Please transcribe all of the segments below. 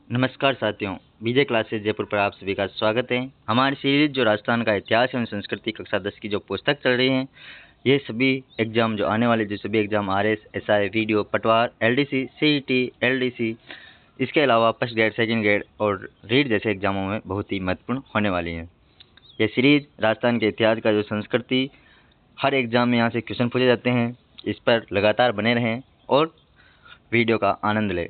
नमस्कार साथियों, विजय क्लासेस जयपुर पर आप सभी का स्वागत है। हमारी सीरीज जो राजस्थान का इतिहास एवं संस्कृति कक्षा 10 की जो पुस्तक चल रही है, ये सभी एग्जाम जो आने वाले जो सभी एग्जाम आरएस, एसआई, वीडियो, पटवार, एलडीसी, सीईटी, एलडीसी, इसके अलावा फर्स्ट ग्रेड, सेकंड ग्रेड और रीट जैसे एग्जामों में बहुत ही महत्वपूर्ण होने वाली है। ये सीरीज राजस्थान के इतिहास का जो संस्कृति, हर एग्जाम में यहाँ से क्वेश्चन पूछे जाते हैं। इस पर लगातार बने रहें और वीडियो का आनंद लें।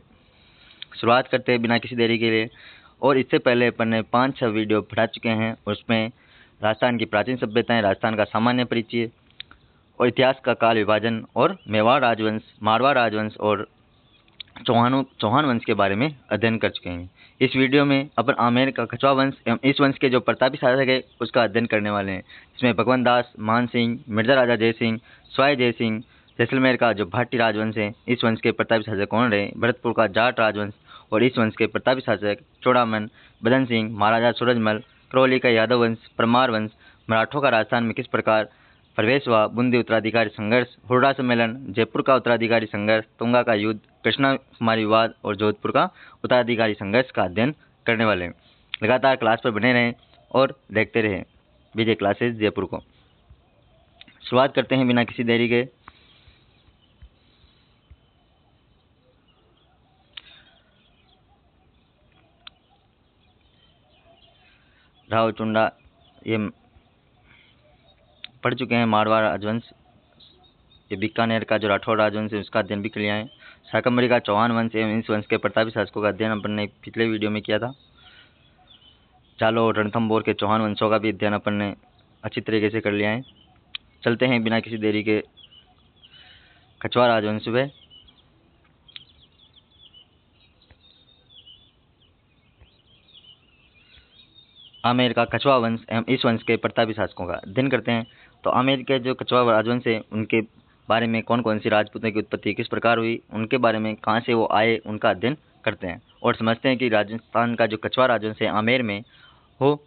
शुरुआत करते हैं बिना किसी देरी के लिए। और इससे पहले अपन ने 5-6 वीडियो पढ़ा चुके हैं। उसमें राजस्थान की प्राचीन सभ्यताएं, राजस्थान का सामान्य परिचय और इतिहास का काल विभाजन और मेवाड़ राजवंश, मारवाड़ राजवंश और चौहान वंश के बारे में अध्ययन कर चुके हैं। इस वीडियो में अपन आमेर का कछवा वंश एवं इस वंश के जो प्रतापी शासक है उसका अध्ययन करने वाले हैं। इसमें भगवंत दास, मान सिंह, मिर्जा राजा जय सिंह, स्वाय जय सिंह, जैसलमेर का जो भाटी राजवंश है, इस वंश के प्रतापी शासक कौन रहे, भरतपुर का जाट राजवंश और इस वंश के प्रतापी शासक चौड़ामन, बदन सिंह, महाराजा सूरजमल, करौली का यादव वंश, परमार वंश, मराठों का राजस्थान में किस प्रकार प्रवेश हुआ, बूंदी उत्तराधिकारी संघर्ष, हुर्रा सम्मेलन, जयपुर का उत्तराधिकारी संघर्ष, तुंगा का युद्ध, कृष्णा कुमारी विवाद और जोधपुर का उत्तराधिकारी संघर्ष का अध्ययन करने वाले हैं। लगातार क्लास पर बने रहें और देखते रहें विजय क्लासेस जयपुर को। शुरुआत करते हैं बिना किसी देरी के। राव चुंडा ये पढ़ चुके हैं। मारवाड़ राजवंश, ये बीकानेर का जो राठौड़ राजवंश है उसका अध्ययन भी कर लिया है। शाकंभरी का चौहान वंश एवं इस वंश के प्रतापी शासकों का अध्ययन अपन ने पिछले वीडियो में किया था। जालोर, रणथंभौर के चौहान वंशों का भी अध्ययन अपन ने अच्छी तरीके से कर लिया है। चलते हैं बिना किसी देरी के कछवा राजवंश पे। आमेर का कछवा वंश एवं इस वंश के प्रतापी शासकों का अध्ययन करते हैं। तो आमेर के जो कछवा राजवंश है उनके बारे में कौन कौन सी राजपूतों की उत्पत्ति किस प्रकार हुई, उनके बारे में कहाँ से वो आए, उनका अध्ययन करते हैं और समझते हैं कि राजस्थान का जो कछवा राजवंश है आमेर में हो,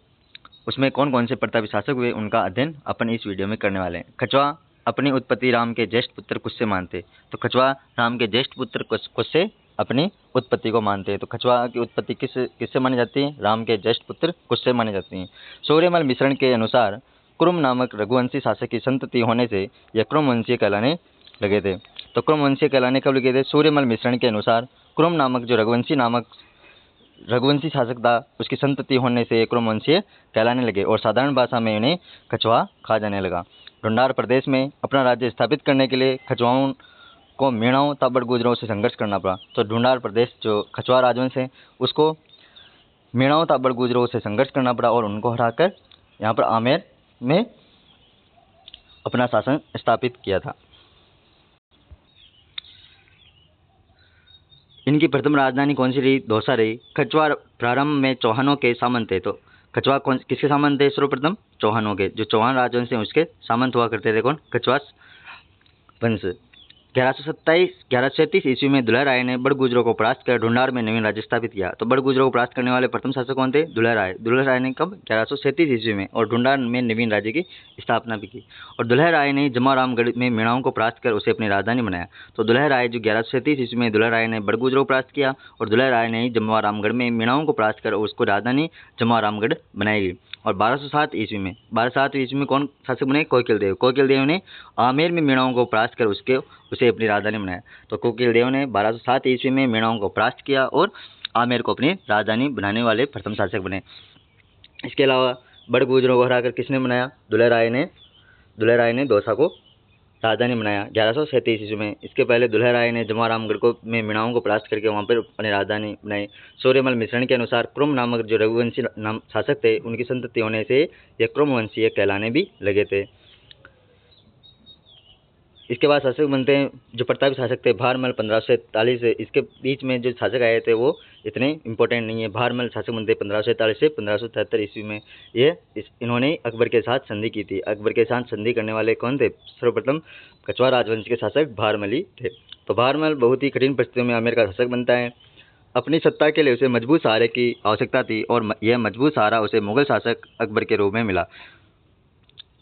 उसमें कौन कौन से प्रतापी शासक हुए, उनका अध्ययन अपन इस वीडियो में करने वाले हैं। कछवा अपनी उत्पत्ति राम के ज्येष्ठ पुत्र कुश से मानते। तो कछवा राम के ज्येष्ठ पुत्र कुश से अपनी उत्पत्ति को मानते हैं। तो कछवा की उत्पत्ति किससे मानी जाती है? राम के ज्येष्ठ पुत्र कुश से मानी जाती है। सूर्यमल मिश्रण के अनुसार कुरुम नामक रघुवंशी शासक की संतति होने से यह कुरुम वंशीय कहलाने लगे थे। तो कुरुम वंशीय कहलाने कब लगे थे? सूर्यमल मिश्रण के अनुसार कुरुम नामक जो रघुवंशी शासक था उसकी संतति होने से कुरुम वंशीय कहलाने लगे और साधारण भाषा में उन्हें कछवा कहा जाने लगा। ढूंढार प्रदेश में अपना राज्य स्थापित करने के लिए कछवाओं को मीणाओं ताबड़ गुजरों से संघर्ष करना पड़ा। तो ढूंढार प्रदेश जो कछवा राजवंश है उसको मीणाओं ताबड़ गुजरों से संघर्ष करना पड़ा और उनको हराकर यहाँ पर आमेर में अपना शासन स्थापित किया था। इनकी प्रथम राजधानी कौन सी रही? दौसा रही। कछवा प्रारंभ में चौहानों के सामंत थे। तो कछवा किसके सामंत थे? सर्वप्रथम चौहानों के, जो चौहान राजवंश है उसके सामंत हुआ करते थे। कौन? कछवा वंश। 1137 ईस्वी में दुल्हा राय ने बड़ गुजरों को परास्त कर ढूंढार में नवीन राज्य स्थापित किया। तो बड़ गुजरों को परास्त करने वाले प्रथम शासक कौन थे? दुल्हा राय। दुल्हा राय ने कब? 1137 ईस्वी में और ढूंढार में नवीन राज्य की स्थापना भी की। और दुल्हा राय ने जमारामगढ़ में मीणाओं को परास्त कर उसे अपनी राजधानी बनाया। तो दुल्हा राय जो 1137 ईस्वी में दुल्हा राय ने बड़ गुजरों को परास्त किया और दुल्हा राय ने जमारामगढ़ में मीणाओं को परास्त कर उसको राजधानी जमारामगढ़ बनाई। और 1207 ईस्वी में कौन शासक बने? कोकिल देव ने आमेर में मीणाओं को परास्त कर उसे अपनी राजधानी बनाया। तो कोकिल देव ने 1207 ईस्वी में मीणाओं को परास्त किया और आमेर को अपनी राजधानी बनाने वाले प्रथम शासक बने। इसके अलावा बड़ गुजरों को हराकर किसने बनाया? दुल्हा राय ने दौसा को राजधानी बनाया 1137 ईस्वी में। इसके पहले दुल्हा राय ने जमारामगढ़ में मीणाओं को परास्त करके वहाँ पर अपनी राजधानी बनाई। सूर्यमल मिश्रण के अनुसार कुरुम नामक जो रघुवंशी शासक थे उनकी संतति होने से यह कुरुम वंशीय कहलाने भी लगे थे। इसके बाद शासक बनते हैं जो प्रतापी शासक थे भारमल 1543 से। इसके बीच में जो शासक आए थे वो इतने इंपॉर्टेंट नहीं है। भारमल शासक बनते 1543 से 1573 ईस्वी में। इन्होंने अकबर के साथ संधि की थी। अकबर के साथ संधि करने वाले कौन थे? सर्वप्रथम कछवा राजवंश के शासक भारमली थे। तो भारमल बहुत ही कठिन परिस्थितियों में आमेर का शासक बनता है। अपनी सत्ता के लिए उसे मजबूत सहारे की आवश्यकता थी और यह मजबूत सहारा उसे मुगल शासक अकबर के रूप में मिला।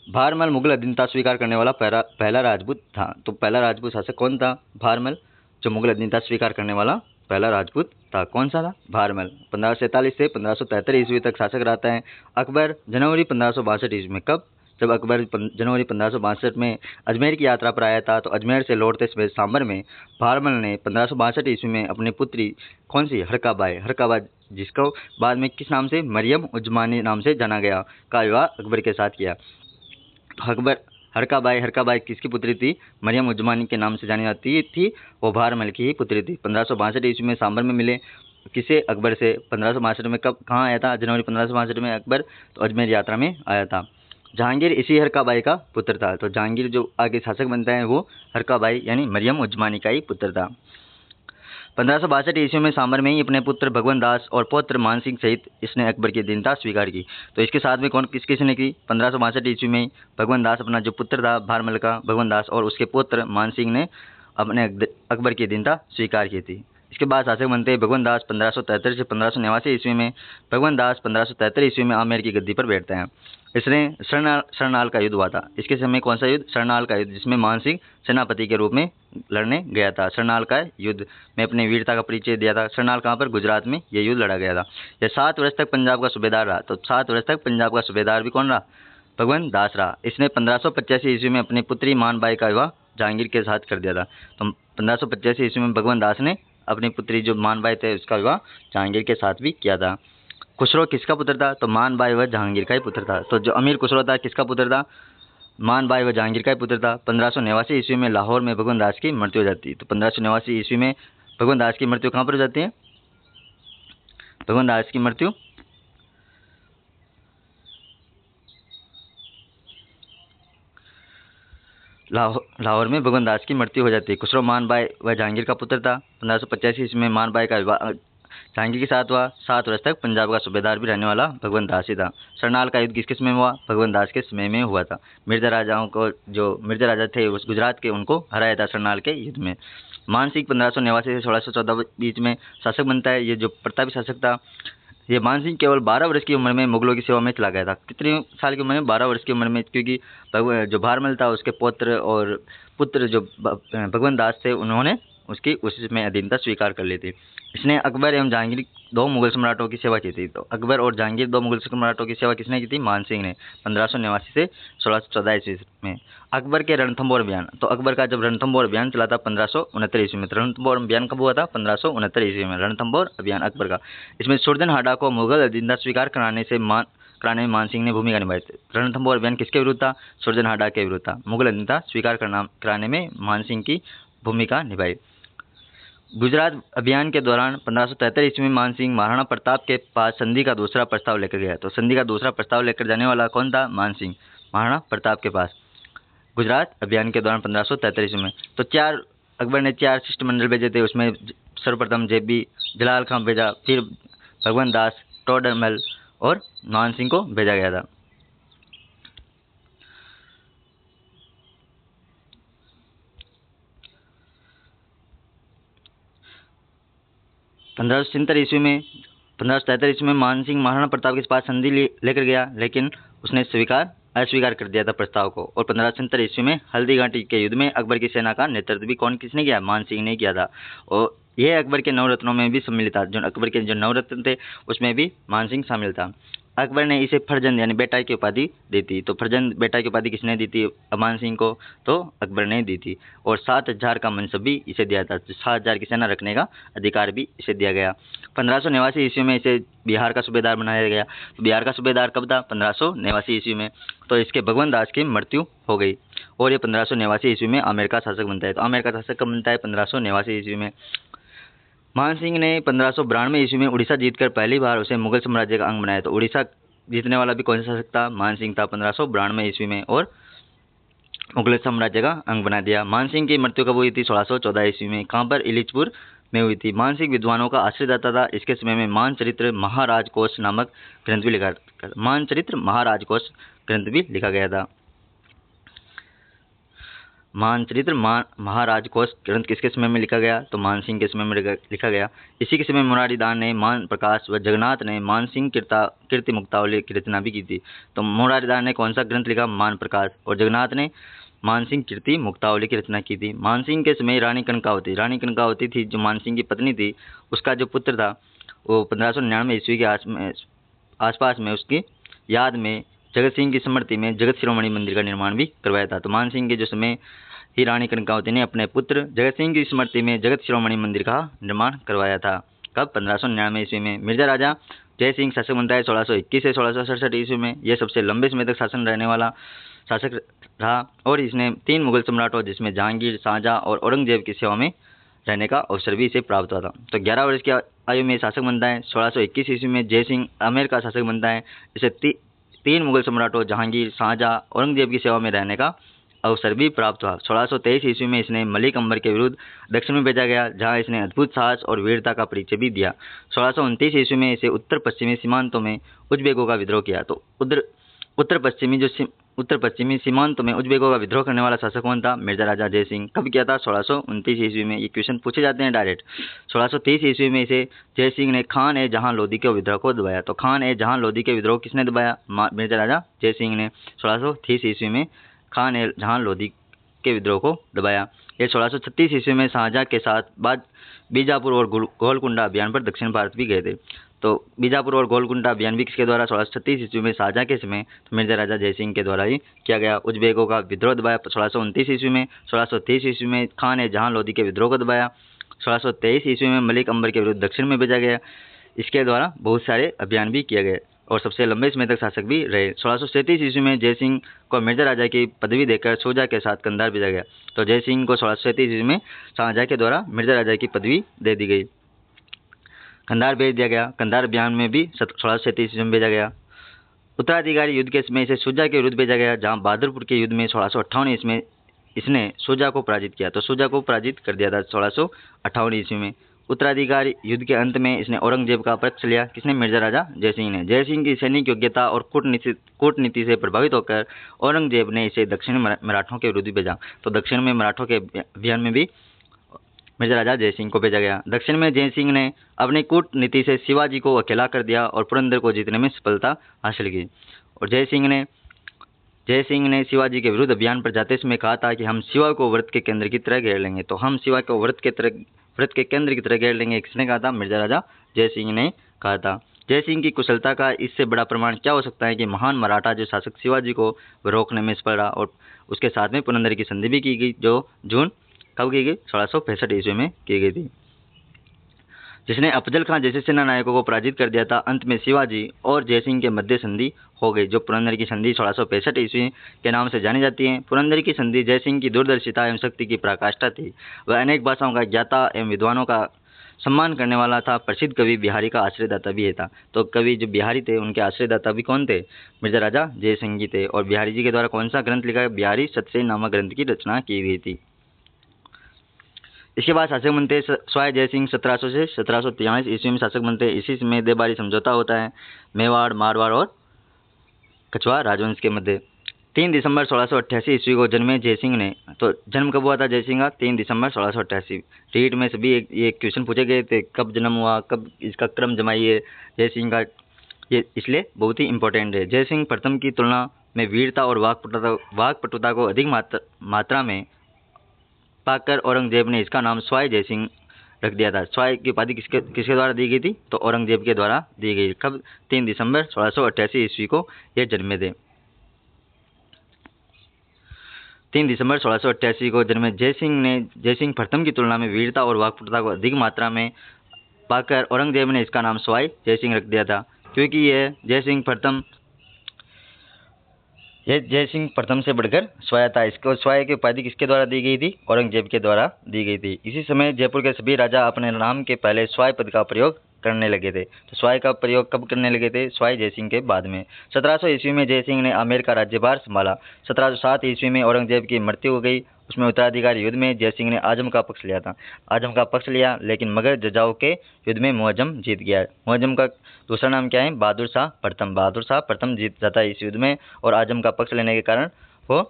भारमल मुगल अधीनता स्वीकार करने वाला पहला राजपूत था। तो पहला राजपूत शासक कौन था? भारमल, जो मुगल अधीनता स्वीकार करने वाला पहला राजपूत था। कौन सा था? भारमल। 1547 से 1573 ईस्वी तक शासक रहता है। अकबर जनवरी 1562 ईस्वी में, कब? जब अकबर जनवरी 1562 में अजमेर की यात्रा पर आया था, तो अजमेर से लौटते समय सांबर में भारमल ने 1562 ईस्वी में अपनी पुत्री कौन सी? हरकाबाई, जिसको बाद में किस नाम से? मरियम उज़्ज़मानी नाम से जाना गया, का विवाह अकबर के साथ किया। अकबर हरकाबाई किसकी पुत्री थी? मरियम उज़्ज़मानी के नाम से जानी जाती थी। वो भारमल की ही पुत्री थी। 1562 ईस्वी में सांबर में मिले किसे? अकबर से। 1562 में कब कहाँ आया था? जनवरी 1562 में अकबर तो अजमेर यात्रा में आया था। जहांगीर इसी हरकाबाई का पुत्र था। तो जहांगीर जो आगे शासक बनता है वो हरकाबाई यानी मरियम उज़्ज़मानी का ही पुत्र था। 1562 ईस्वी में सांबर में ही अपने पुत्र भगवंत दास और पौत्र मान सिंह सहित इसने अकबर की अधीनता स्वीकार की। तो इसके साथ में कौन किसने की? 1562 ईस्वी में भगवंत दास, अपना जो पुत्र था भारमल का भगवंत दास, और उसके पुत्र मान सिंह ने अपने अकबर की अधीनता स्वीकार की थी। इसके बाद शासक बनते हैं भगवंत दास 1573 से 1589 ईस्वी में। भगवंत दास 1573 ईस्वी में आमेर की गद्दी पर बैठते हैं। इसने सरनाल का युद्ध हुआ था। इसके समय कौन सा युद्ध? सरनाल का युद्ध, जिसमें मान सिंह सेनापति के रूप में लड़ने गया था। सरनाल का युद्ध में अपनी वीरता का परिचय दिया था। सरनाल कहाँ पर? गुजरात में यह युद्ध लड़ा गया था। यह 7 वर्ष तक पंजाब का सूबेदार रहा। तो 7 वर्ष तक पंजाब का सूबेदार भी कौन रहा? भगवंत दास रहा। इसने 1585 ईस्वी में अपनी पुत्री मानबाई का विवाह जहांगीर के साथ कर दिया था। तो 1585 ईस्वी में भगवंत दास ने अपनी पुत्री जो मानबाई थे उसका विवाह जहांगीर के साथ भी किया था। खुसरो किसका पुत्र था? तो मानबाई व जहांगीर का ही पुत्र था। तो जो अमीर खुसरो था किसका पुत्र था? मानबाई व जहांगीर का ही पुत्र था। 1589 ईस्वी में लाहौर में भगवंत दास की मृत्यु हो जाती है। तो 1589 ईस्वी में भगवंत दास की मृत्यु कहाँ पर हो जाती है? भगवंत दास की मृत्यु लाहौर में भगवंत दास की मृत्यु हो जाती है। खुसरो मानबाई व जहांगीर का पुत्र था। 1585 ईस्वी में मानबाई का विवाह जहांगीर के साथ हुआ। 7 वर्ष तक पंजाब का सूबेदार भी रहने वाला भगवंत दास ही था। सरनाल का युद्ध किसके समय में हुआ? भगवंत दास के समय में हुआ था। मिर्जा राजाओं को, जो मिर्जा राजा थे उस गुजरात के, उनको हराया था सरनाल के युद्ध में। मान सिंह 1589 से 1614 बीच में शासक बनता है। ये जो प्रतापी शासक था, ये मान सिंह केवल 12 वर्ष की उम्र में मुगलों की सेवा में चला गया था। कितनी साल की उम्र में? 12 वर्ष की उम्र में, क्योंकि जो भारमल था उसके पौत्र और पुत्र जो भगवंत दास थे उन्होंने उसकी उसमें अधीनता स्वीकार कर ली थी। इसने अकबर एवं जहांगीर 2 मुगल सम्राटों की सेवा की थी। तो अकबर और जहांगीर 2 मुगल सम्राटों की सेवा किसने की थी? मान सिंह ने 1589 से 1614 ईस्वी में। अकबर के रणथंभौर अभियान, तो अकबर का जब रणथंभौर अभियान चला था 1569 ईस्वी में। रणथंभौर अभियान कब हुआ था? 1569 ईस्वी में रणथंभौर अभियान अकबर का। इसमें सुरजन हाडा को मुगल अधीनता स्वीकार कराने में मान सिंह ने भूमिका निभाई थी। रणथंभौर अभियान किसके विरुद्ध था? सुरजन हाडा के विरुद्ध था। मुगल अधीनता स्वीकार कराने में मान सिंह की भूमिका निभाई। गुजरात अभियान के दौरान 1573 ईस्वी में मान सिंह महाराणा प्रताप के पास संधि का दूसरा प्रस्ताव लेकर गया। तो संधि का दूसरा प्रस्ताव लेकर जाने वाला कौन था? मान सिंह, महाराणा प्रताप के पास गुजरात अभियान के दौरान 1573 ईस्वी में। तो अकबर ने 4 शिष्टमंडल भेजे थे। उसमें सर्वप्रथम जेबी जलाल खां भेजा, फिर भगवंत दास, टोडरमल और मान सिंह को भेजा गया था। 1573 ईस्वी में मान सिंह महाराणा प्रताप के पास संधि लेकर गया, लेकिन उसने अस्वीकार कर दिया था प्रस्ताव को। और 1573 ईस्वी में हल्दी घाटी के युद्ध में अकबर की सेना का नेतृत्व भी किसने किया? मान सिंह ने किया था। और यह अकबर के नवरत्नों में भी सम्मिलित था। जो अकबर के जो नवरत्न थे उसमें भी मान सिंह शामिल था। अकबर ने इसे फरजंद यानी बेटा की उपाधि दी थी। तो फरजंद बेटा की उपाधि किसने दी थी मान सिंह को? तो अकबर ने दी थी। और 7000 का मनसब भी इसे दिया था। 7000 की सेना रखने का अधिकार भी इसे दिया गया। 1589 ईस्वी में इसे बिहार का सूबेदार बनाया गया। तो बिहार का सूबेदार कब था? 1589 ईस्वी में। तो इसके भगवंत दास की मृत्यु हो गई और ये 1589 ईस्वी में आमेर का शासक बनता है। तो आमेर का शासक कब बनता है? 1589 ईस्वी में। मान सिंह ने 1592 ईस्वी में उड़ीसा जीतकर पहली बार उसे मुगल साम्राज्य का अंग बनाया। तो उड़ीसा जीतने वाला भी कौन सा शासक था? मान सिंह था 1592 ईस्वी में, और मुगल साम्राज्य का अंग बना दिया। मान सिंह की मृत्यु कब हुई थी? 1614 ईस्वी में। कहाँ पर? इलिचपुर में हुई थी। मान सिंह विद्वानों का आश्रयदाता था। इसके समय में मानचरित्र महाराजकोश नामक ग्रंथ भी लिखा गया था। मानचरित्र महाराजकोश ग्रंथ किसके समय में लिखा गया? तो मान सिंह के समय में लिखा गया। इसी के समय मुरारी दान ने, मान प्रकाश व जगन्नाथ ने मान सिंह कीर्ति मुक्तावली की रचना भी की थी। तो मुरारी दान ने कौन सा ग्रंथ लिखा? मान प्रकाश। और जगन्नाथ ने मानसिंह कीर्ति मुक्तावली की रचना की थी। मानसिंह के समय रानी कनकावती थी जो मानसिंह की पत्नी थी, उसका जो पुत्र था वो 1599 ईस्वी के आसपास में उसकी याद में जगत सिंह की स्मृति में जगत शिरोमणि मंदिर का निर्माण भी करवाया था। तो मानसिंह के जो समय ही रानी कनकावती ने अपने पुत्र जगत सिंह की स्मृति में जगत शिरोमणि मंदिर का निर्माण करवाया था। कब? 1599 ईस्वी में। मिर्जा राजा जय सिंह शासक बनता है 1621 से 1667 ईस्वी में। यह सबसे लंबे समय तक शासन रहने वाला शासक रहा और इसने 3 मुगल सम्राटों जिसमें जहांगीर, शाहजहां और औरंगजेब की सेवा में रहने का अवसर भी इसे प्राप्त हुआ था। तो 11 वर्ष की आयु में शासक बनता है। 1621 ईस्वी में जय सिंह आमेर का शासक बनता है। इसे 3 मुगल सम्राटों जहांगीर, शाहजहां, औरंगजेब की सेवा में रहने का अवसर भी प्राप्त हुआ। 1623 ईस्वी में इसने मलिक अंबर के विरुद्ध दक्षिण में भेजा गया, जहां इसने अद्भुत साहस और वीरता का परिचय भी दिया। 1629 ईस्वी में इसे उत्तर पश्चिमी सीमांतों में उज़्बेकों का विद्रोह किया। तो उत्तर पश्चिमी सीमांतों में उज़्बेकों का विद्रोह करने वाला शासक कौन था? मिर्जा राजा जय सिंह। कब किया था? 1629 ईस्वी में। ये क्वेश्चन पूछे जाते हैं डायरेक्ट। 1630 ईस्वी में इसे जय सिंह ने खान ए जहां लोधी के विद्रोह को दबाया। तो खान ए जहां लोधी के विद्रोह किसने दबाया? मिर्जा राजा जय सिंह ने 1630 ईस्वी में खान ए जहां लोधी के विद्रोह को दबाया। ये 1636 ईस्वी में शाहजहां के साथ बाद बीजापुर और गोलकुंडा अभियान पर दक्षिण भारत भी गए थे। तो बीजापुर और गोलकुंडा अभियान भी किसके द्वारा? 1636 ईस्वी में शाहजहां के समय मिर्जा राजा जय सिंह के द्वारा ही किया गया। उज़्बेकों का विद्रोह दबाया 1629 ईस्वी में। 1630 ईस्वी में खान ए जहां लोधी के विद्रोह को दबाया। 1623 ईस्वी में मलिक अंबर के विरुद्ध दक्षिण में भेजा गया। इसके द्वारा बहुत सारे अभियान भी किए गए और सबसे लंबे समय तक शासक भी रहे। 1637 ईस्वी में जय सिंह को मिर्जा राजा की पदवी देकर शुजा के साथ कंधार भेजा गया। तो जय सिंह को 1637 ईस्वी में शाहजहां के द्वारा मिर्जा राजा की पदवी दे दी गई, कंधार भेज दिया गया। कंधार अभियान में भी 1637 ईस्वी में भेजा गया। उत्तराधिकारी युद्ध के समय इसे शुजा के विरुद्ध भेजा गया, जहां बहादुरपुर के युद्ध में 1658 ईस्वी में इसने शुजा को पराजित किया। तो शुजा को पराजित कर दिया था 1658 ईस्वी में। उत्तराधिकारी युद्ध के अंत में इसने औरंगजेब का पक्ष लिया। किसने? मिर्जा राजा जय सिंह ने। जय सिंह की सैनिक योग्यता और कूटनीति से प्रभावित होकर औरंगजेब ने इसे दक्षिण मराठों के विरुद्ध भेजा। तो दक्षिण में मराठों के अभियान में भी मिर्जा राजा जय सिंह को भेजा गया। दक्षिण में जय सिंह ने अपनी कूटनीति से शिवाजी को अकेला कर दिया और पुरंदर को जीतने में सफलता हासिल की। और जय सिंह ने शिवाजी के विरुद्ध अभियान पर जाते समय कहा था कि हम शिवा को व्रत के केंद्र की तरह घेर लेंगे। तो हम शिवा को व्रत के केंद्र की तरह घेर लेंगे। किसने कहा था? मिर्जा राजा जय सिंह ने कहा था। जय सिंह की कुशलता का इससे बड़ा प्रमाण क्या हो सकता है कि महान मराठा जो शासक शिवाजी को रोकने में सफल रहा और उसके साथ में पुरंदर की संधि भी की गई, जो जून कब की गई? 1665 ईस्वी में की गई थी, जिसने अफजल खान जैसे सेना नायकों को पराजित कर दिया था। अंत में शिवाजी और जय सिंह के मध्य संधि हो गई, जो पुरंदर की संधि 1665 ईस्वी के नाम से जानी जाती है। पुरंदर की संधि जय सिंह की दूरदर्शिता एवं शक्ति की पराकाष्ठा थी। वह अनेक भाषाओं का ज्ञाता एवं विद्वानों का सम्मान करने वाला था। प्रसिद्ध कवि बिहारी का आश्रयदाता भी था। तो कवि जो बिहारी थे उनके आश्रयदाता भी कौन थे? मिर्जा राजा जय सिंह जी थे। और बिहारी जी के द्वारा कौन सा ग्रंथ लिखा? बिहारी सतसई नामक ग्रंथ की रचना की गई थी। इसके बाद शासक बनते स्वाय जय सिंह 1700 से 1743 ईस्वी में शासक बनते। इसी में देबारी समझौता होता है मेवाड़, मारवाड़ और कछवाड़ राजवंश के मध्य। 3 दिसंबर 1688 ईस्वी को जन्मे जय सिंह ने। तो जन्म कब हुआ था जय सिंह का? 3 दिसंबर 1688। रीट में सभी ये क्वेश्चन पूछे गए थे, कब जन्म हुआ, कब इसका क्रम जमाइए जय सिंह का, ये इसलिए बहुत ही इंपॉर्टेंट है। जय सिंह प्रथम की तुलना में वीरता और वाकपटुता को अधिक मात्रा में पाकर औरंगजेब ने इसका नाम स्वाय जय सिंह रख दिया था। स्वाय की उपाधि किसके द्वारा दी गई थी? तो औरंगजेब के द्वारा दी गई। कब? 3 दिसंबर 1688 ईस्वी को ये जन्मे थे। 3 दिसंबर 1688 को जन्मे जय सिंह प्रथम की तुलना में वीरता और वाकपटुता को अधिक मात्रा में पाकर औरंगजेब ने इसका नाम स्वाय जय सिंह रख दिया था, क्योंकि यह जय सिंह प्रथम से बढ़कर स्वाय था। इसको स्वाय की उपाधि किसके द्वारा दी गई थी? औरंगजेब के द्वारा दी गई थी। इसी समय जयपुर के सभी राजा अपने नाम के पहले स्वाय पद का प्रयोग करने लगे थे। तो स्वाय का प्रयोग कब करने लगे थे? स्वाय जय सिंह के बाद में। 1700 ईस्वी में जय सिंह ने आमेर का राज्यभार संभाला। 1707 ईस्वी में औरंगजेब की मृत्यु हो गई। उसमें उत्तराधिकारी युद्ध में जय सिंह ने आजम का पक्ष लिया था। आजम का पक्ष लिया, लेकिन मगर जजाओं के युद्ध में मुअज्जम जीत गया। मुअज्जम का दूसरा नाम क्या है? बहादुर शाह प्रथम। बहादुर शाह प्रथम जीत जाता है इस युद्ध में और आजम का पक्ष लेने के कारण वो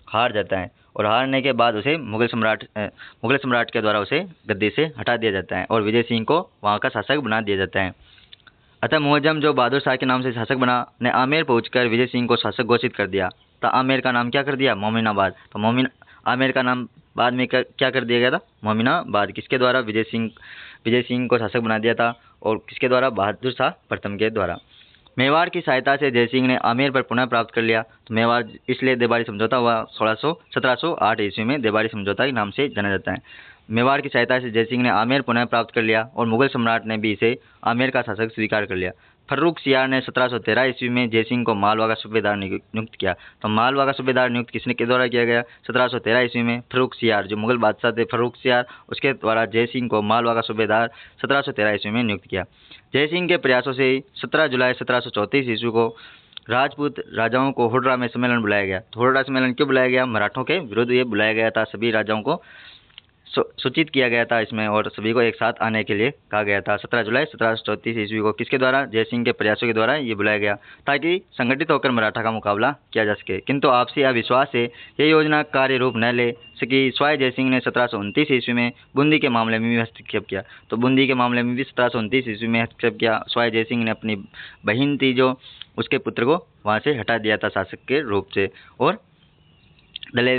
हार जाता है और हारने के बाद उसे मुगल सम्राट के द्वारा उसे गद्दी से हटा दिया जाता है और विजय सिंह को वहाँ का शासक बना दिया जाता है। अतः मुअज्जम जो बहादुर शाह के नाम से शासक बना ने आमेर पहुंचकर विजय सिंह को शासक घोषित कर दिया। तो आमेर का नाम क्या कर दिया, मोमिनाबाद। तो आमेर का नाम बाद में क्या कर दिया गया था, मोमिनाबाद। किसके द्वारा, विजय सिंह को शासक बना दिया था, और किसके द्वारा, बहादुर शाह प्रथम के द्वारा। मेवाड़ की सहायता से जयसिंह ने आमेर पर पुनः प्राप्त कर लिया। तो मेवाड़ इसलिए देबारी समझौता हुआ 1708 ईस्वी में देबारी समझौता के नाम से जाना जाता है। मेवाड़ की सहायता से जयसिंह ने आमेर पुनः प्राप्त कर लिया और मुगल सम्राट ने भी इसे आमेर का शासक स्वीकार कर लिया। फर्रुख सियार ने 1713 ईस्वी में जयसिंह को मालवा का सूबेदार नियुक्त किया। तो मालवा का सूबेदार नियुक्त किसने के द्वारा किया गया, 1713 ईस्वी में फर्रुख सियार, जो मुगल बादशाह थे फर्रुख सियार, उसके द्वारा जयसिंह को मालवा का सूबेदार 1713 ईस्वी में नियुक्त किया। जयसिंह के प्रयासों से 17 जुलाई 1734 ईस्वी को राजपूत राजाओं को हुर्रा में सम्मेलन बुलाया गया। तो हुर्रा सम्मेलन क्यों बुलाया गया, मराठों के विरुद्ध ये बुलाया गया था। सभी राजाओं को सूचित किया गया था इसमें, और सभी को एक साथ आने के लिए कहा गया था। 17 जुलाई 1734 ईस्वी को किसके द्वारा, जयसिंह के प्रयासों के द्वारा ये बुलाया गया, ताकि संगठित होकर मराठा का मुकाबला किया जा सके। किंतु आपसी अविश्वास से ये योजना कार्य रूप न ले सकी। स्वाय जयसिंह ने 1729 ईस्वी में बूंदी के मामले में भी हस्तक्षेप किया। तो बूंदी के मामले में भी 1729 ईस्वी में हस्तक्षेप किया। स्वाय जयसिंह ने अपनी बहन थी जो, उसके पुत्र को वहाँ से हटा दिया था शासक के रूप से, और दलेल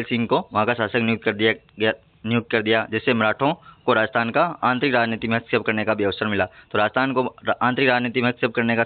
सिंह को वहाँ का शासक नियुक्त कर दिया, जिससे मराठों को राजस्थान का आंतरिक राजनीति में हस्तक्षेप करने का भी अवसर मिला। तो राजस्थान को आंतरिक राजनीति में हस्तक्षेप करने का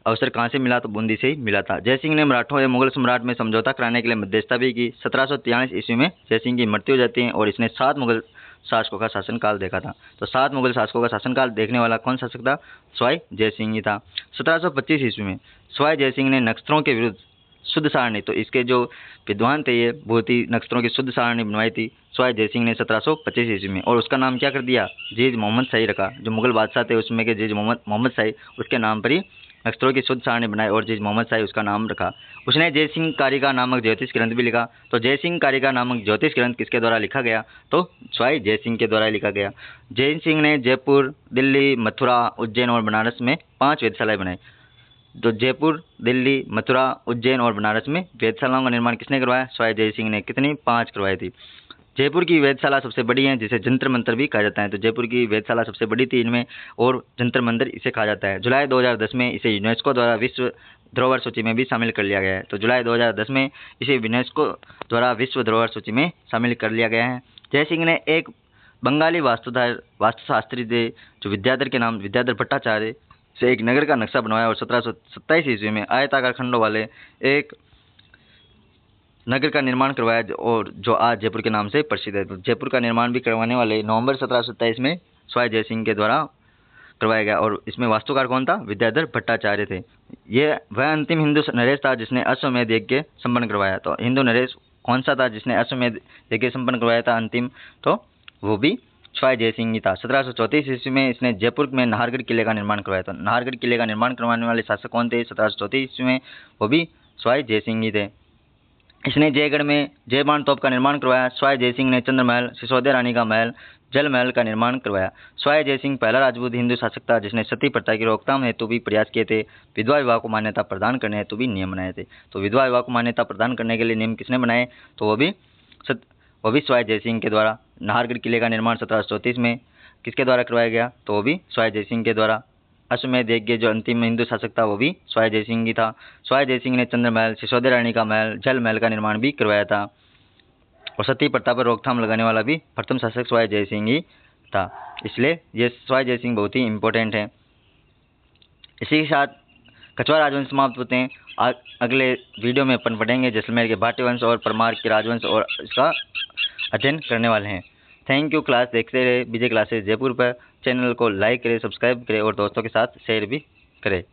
अवसर कहाँ से मिला, तो बूंदी से ही मिला था। जयसिंह ने मराठों या मुगल सम्राट में समझौता कराने के लिए मध्यस्थता भी की। 1743 ईस्वी में जयसिंह की मृत्यु हो जाती है, और इसने 7 मुगल शासकों का शासनकाल देखा था। तो 7 मुगल शासकों का शासनकाल देखने वाला कौन शासक था, स्वाय जयसिंह ही था। 1725 ईस्वी में स्वाय जयसिंह ने नक्सलों के विरुद्ध शुद्ध सारणी, तो इसके जो विद्वान थे ये बहुत ही नक्सलों की शुद्ध सारणी बनवाई थी स्वाय जयसिंह ने 1725 ईस्वी में, और उसका नाम क्या कर दिया, जीज मोहम्मद शाही रखा। जो मुगल बादशाह थे उसमें के जीज मोहम्मद शाही, उसके नाम पर ही नक्सलों की शुद्ध सारणी बनाई, और जीज मोहम्मद शाही उसका नाम रखा। उसने जयसिंह कारिका नामक ज्योतिष ग्रंथ भी लिखा। तो जयसिंह कारिका नामक ज्योतिष ग्रंथ किसके द्वारा लिखा गया, तो स्वाय जयसिंह के द्वारा लिखा गया। जयसिंह ने जयपुर, दिल्ली, मथुरा, उज्जैन और बनारस में 5 वेधशालाएं बनाई। तो जयपुर, दिल्ली, मथुरा, उज्जैन और बनारस में वेधशालाओं का निर्माण किसने करवाया, स्वाय जयसिंह ने। कितनी, 5 करवाई थी। जयपुर की वेधशाला सबसे बड़ी है, जिसे जंतर मंतर भी कहा जाता है। तो जयपुर की वेधशाला सबसे बड़ी थी इनमें, और जंतर मंतर इसे कहा जाता है। जुलाई 2010 में इसे यूनेस्को द्वारा विश्व धरोहर सूची में भी शामिल कर लिया गया है। तो जुलाई 2010 में इसे यूनेस्को द्वारा विश्व धरोहर सूची में शामिल कर लिया गया है। जयसिंह ने एक बंगाली वास्तुशास्त्री थे जो विद्याधर भट्टाचार्य से एक नगर का नक्शा बनवाया, और 1727 ईस्वी में आयताकार खंडों वाले एक नगर का निर्माण करवाया, और जो आज जयपुर के नाम से प्रसिद्ध है। तो जयपुर का निर्माण भी करवाने वाले नवंबर 1727 में स्वाय जयसिंह के द्वारा करवाया गया, और इसमें वास्तुकार कौन था, विद्याधर भट्टाचार्य थे। ये वह अंतिम हिंदू नरेश था जिसने अश्वमेध यज्ञ संपन्न करवाया। तो हिंदू नरेश कौन सा था जिसने अश्वमेध यज्ञ संपन्न करवाया था अंतिम, तो वो भी स्वाय जयसिंह ही था। 1734 ईस्वी में इसने जयपुर में नाहरगढ़ किले का निर्माण करवाया था। नाहरगढ़ किले का निर्माण करवाने वाले शासक कौन थे 1734 ईस्वी में, वो भी स्वाय जयसिंह ही थे। इसने जयगढ़ में जयबान तोप का निर्माण करवाया। स्वाय जयसिंह ने चंद्रमहल, सिसोदिया रानी का महल, जल महल का निर्माण करवाया। स्वाय जयसिंह पहला राजपूत हिंदू शासक था जिसने सती प्रथा की रोकथाम हेतु भी प्रयास किए थे। विधवा विवाह को मान्यता प्रदान करने हेतु भी नियम बनाए थे। तो विधवा विवाह को मान्यता प्रदान करने के लिए नियम किसने बनाए, तो वो भी स्वाय जयसिंह के द्वारा। नाहरगढ़ किले का निर्माण 1734 में किसके द्वारा करवाया गया, तो वो भी स्वाय जयसिंह के द्वारा। अश्वमेध यज्ञ जो अंतिम हिंदू शासक था वो भी स्वाय जयसिंह ही था। स्वाय जयसिंह ने चंद्रमहल, सिसोदिया रानी का महल, जल महल का निर्माण भी करवाया था, और सती प्रथा पर रोकथाम लगाने वाला भी प्रथम शासक स्वाय जयसिंह ही था। इसलिए ये स्वाय जयसिंह बहुत ही इम्पोर्टेंट है। इसी के साथ कछवार राजवंश समाप्त होते हैं। अगले वीडियो में अपन पढ़ेंगे जैसलमेर के भाटी वंश और परमार के राजवंश, और इसका अध्ययन करने वाले हैं। Thank you. क्लास देखते रहे विजय क्लासेस जयपुर पर। चैनल को लाइक करें, सब्सक्राइब करें और दोस्तों के साथ शेयर भी करें।